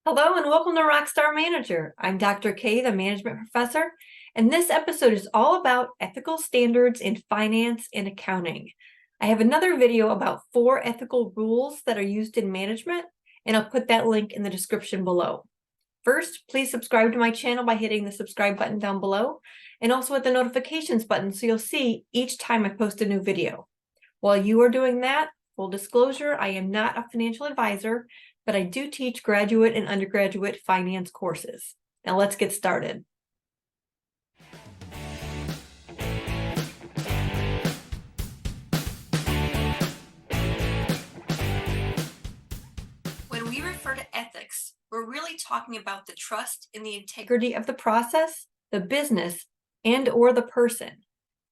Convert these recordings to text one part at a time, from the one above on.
Hello and welcome to Rockstar Manager. I'm Dr. K, the management professor, and this episode is all about ethical standards in finance and accounting. I have another video about 4 ethical rules that are used in management, and I'll put that link in the description below. First, please subscribe to my channel by hitting the subscribe button down below, and also hit the notifications button so you'll see each time I post a new video. While you are doing that, full disclosure, I am not a financial advisor, but I do teach graduate and undergraduate finance courses. Now let's get started. When we refer to ethics, we're really talking about the trust in the integrity of the process, the business, and/or the person.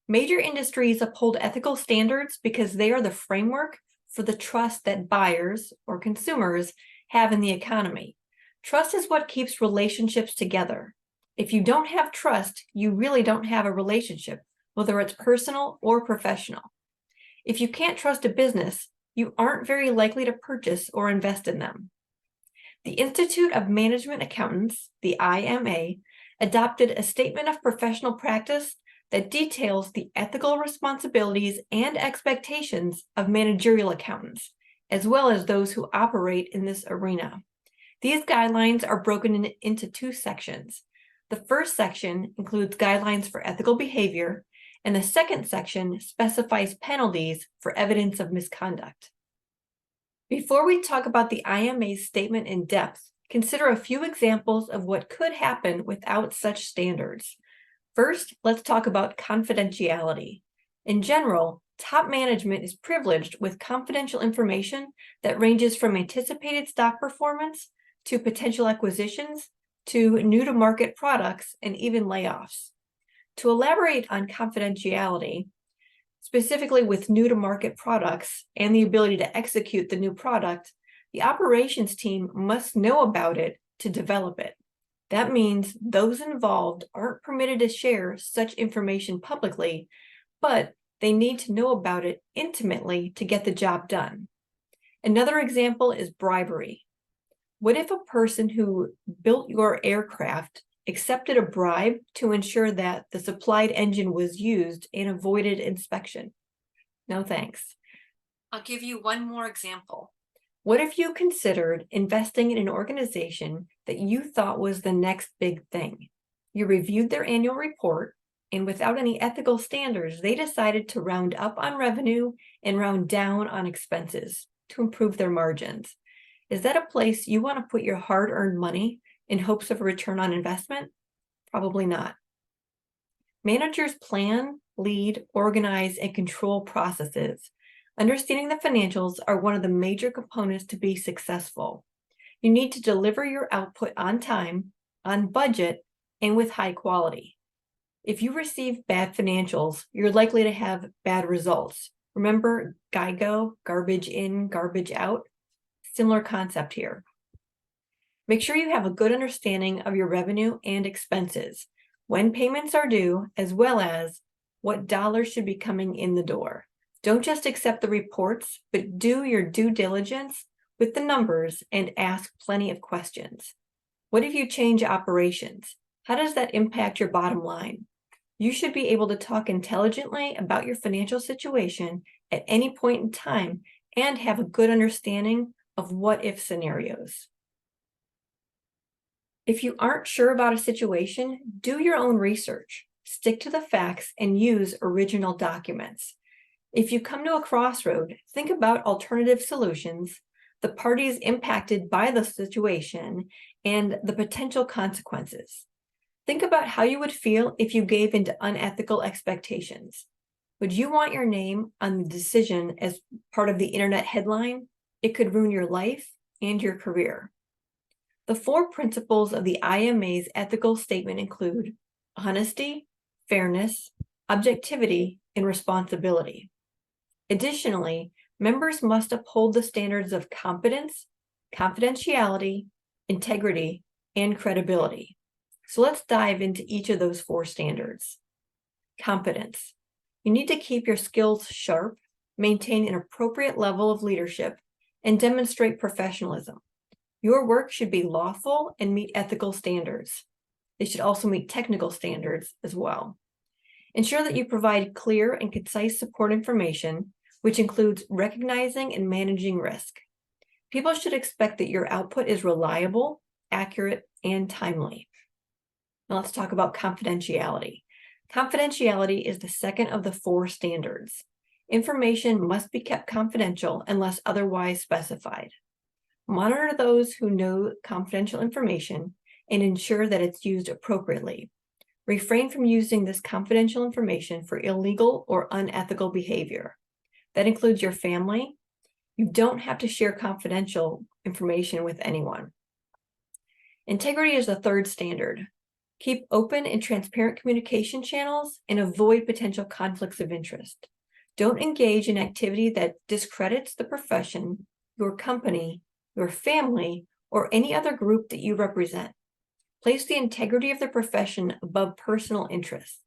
Major industries uphold ethical standards because they are the framework for the trust that buyers or consumers have in the economy. Trust is what keeps relationships together. If you don't have trust, you really don't have a relationship, whether it's personal or professional. If you can't trust a business, you aren't very likely to purchase or invest in them. The Institute of Management Accountants, the IMA, adopted a statement of professional practice that details the ethical responsibilities and expectations of managerial accountants, as well as those who operate in this arena. These guidelines are broken into 2 sections. The first section includes guidelines for ethical behavior, and the second section specifies penalties for evidence of misconduct. Before we talk about the IMA's statement in depth, consider a few examples of what could happen without such standards. First, let's talk about confidentiality. In general, top management is privileged with confidential information that ranges from anticipated stock performance to potential acquisitions to new-to-market products and even layoffs. To elaborate on confidentiality, specifically with new-to-market products and the ability to execute the new product, the operations team must know about it to develop it. That means those involved aren't permitted to share such information publicly, but they need to know about it intimately to get the job done. Another example is bribery. What if a person who built your aircraft accepted a bribe to ensure that the supplied engine was used and avoided inspection? No thanks. I'll give you one more example. What if you considered investing in an organization that you thought was the next big thing? You reviewed their annual report, and without any ethical standards, they decided to round up on revenue and round down on expenses to improve their margins. Is that a place you want to put your hard-earned money in hopes of a return on investment? Probably not. Managers plan, lead, organize, and control processes. Understanding the financials are one of the major components to be successful. You need to deliver your output on time, on budget, and with high quality. If you receive bad financials, you're likely to have bad results. Remember GIGO, garbage in, garbage out? Similar concept here. Make sure you have a good understanding of your revenue and expenses, when payments are due, as well as what dollars should be coming in the door. Don't just accept the reports, but do your due diligence with the numbers and ask plenty of questions. What if you change operations? How does that impact your bottom line? You should be able to talk intelligently about your financial situation at any point in time and have a good understanding of what-if scenarios. If you aren't sure about a situation, do your own research. Stick to the facts and use original documents. If you come to a crossroad, think about alternative solutions, the parties impacted by the situation, and the potential consequences. Think about how you would feel if you gave into unethical expectations. Would you want your name on the decision as part of the internet headline? It could ruin your life and your career. The 4 principles of the IMA's ethical statement include honesty, fairness, objectivity, and responsibility. Additionally, members must uphold the standards of competence, confidentiality, integrity, and credibility. So let's dive into each of those 4 standards. Competence. You need to keep your skills sharp, maintain an appropriate level of leadership, and demonstrate professionalism. Your work should be lawful and meet ethical standards. They should also meet technical standards as well. Ensure that you provide clear and concise support information, which includes recognizing and managing risk. People should expect that your output is reliable, accurate, and timely. Now let's talk about confidentiality. Confidentiality is the second of the 4 standards. Information must be kept confidential unless otherwise specified. Monitor those who know confidential information and ensure that it's used appropriately. Refrain from using this confidential information for illegal or unethical behavior. That includes your family. You don't have to share confidential information with anyone. Integrity is the 3rd standard. Keep open and transparent communication channels and avoid potential conflicts of interest. Don't engage in activity that discredits the profession, your company, your family, or any other group that you represent. Place the integrity of the profession above personal interests.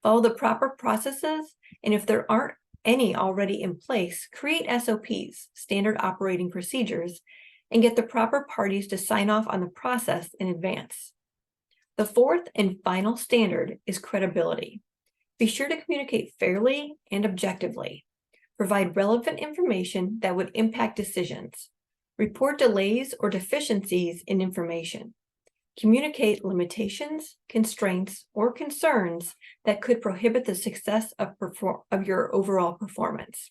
Follow the proper processes, and if there aren't any already in place, create SOPs, standard operating procedures, and get the proper parties to sign off on the process in advance. The 4th and final standard is credibility. Be sure to communicate fairly and objectively. Provide relevant information that would impact decisions. Report delays or deficiencies in information. Communicate limitations, constraints, or concerns that could prohibit the success of your overall performance.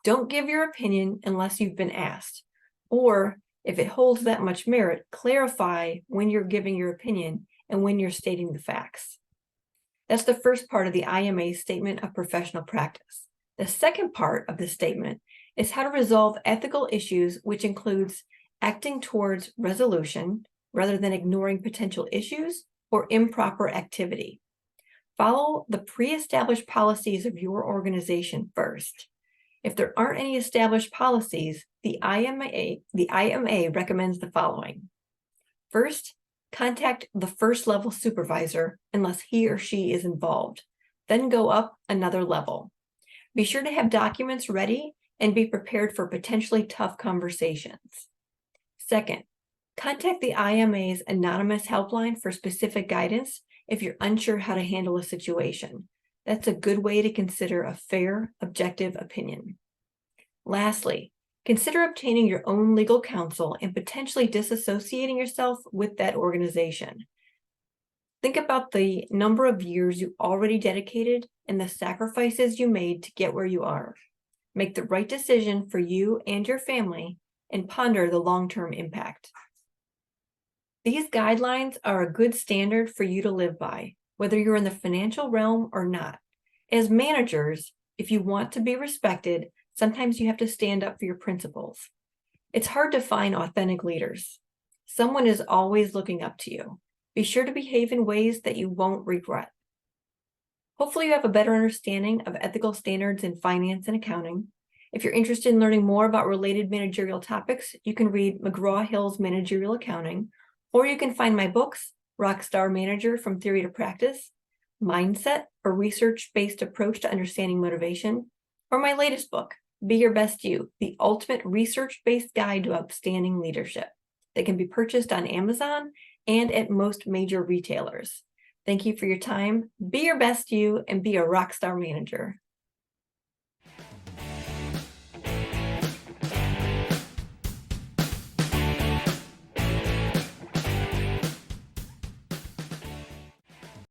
Don't give your opinion unless you've been asked, or if it holds that much merit, clarify when you're giving your opinion and when you're stating the facts. That's the first part of the IMA Statement of Professional Practice. The second part of the statement is how to resolve ethical issues, which includes acting towards resolution rather than ignoring potential issues or improper activity. Follow the pre-established policies of your organization first. If there aren't any established policies, the IMA recommends the following. First, contact the first-level supervisor unless he or she is involved. Then go up another level. Be sure to have documents ready and be prepared for potentially tough conversations. Second, contact the IMA's anonymous helpline for specific guidance if you're unsure how to handle a situation. That's a good way to consider a fair, objective opinion. Lastly, consider obtaining your own legal counsel and potentially disassociating yourself with that organization. Think about the number of years you already dedicated and the sacrifices you made to get where you are. Make the right decision for you and your family and ponder the long-term impact. These guidelines are a good standard for you to live by, whether you're in the financial realm or not. As managers, if you want to be respected, sometimes you have to stand up for your principles. It's hard to find authentic leaders. Someone is always looking up to you. Be sure to behave in ways that you won't regret. Hopefully you have a better understanding of ethical standards in finance and accounting. If you're interested in learning more about related managerial topics, you can read McGraw-Hill's Managerial Accounting, or you can find my books, Rockstar Manager from Theory to Practice, Mindset, a research-based approach to understanding motivation, or my latest book, Be Your Best You, the ultimate research-based guide to outstanding leadership. They can be purchased on Amazon and at most major retailers. Thank you for your time. Be your best you and be a rockstar manager.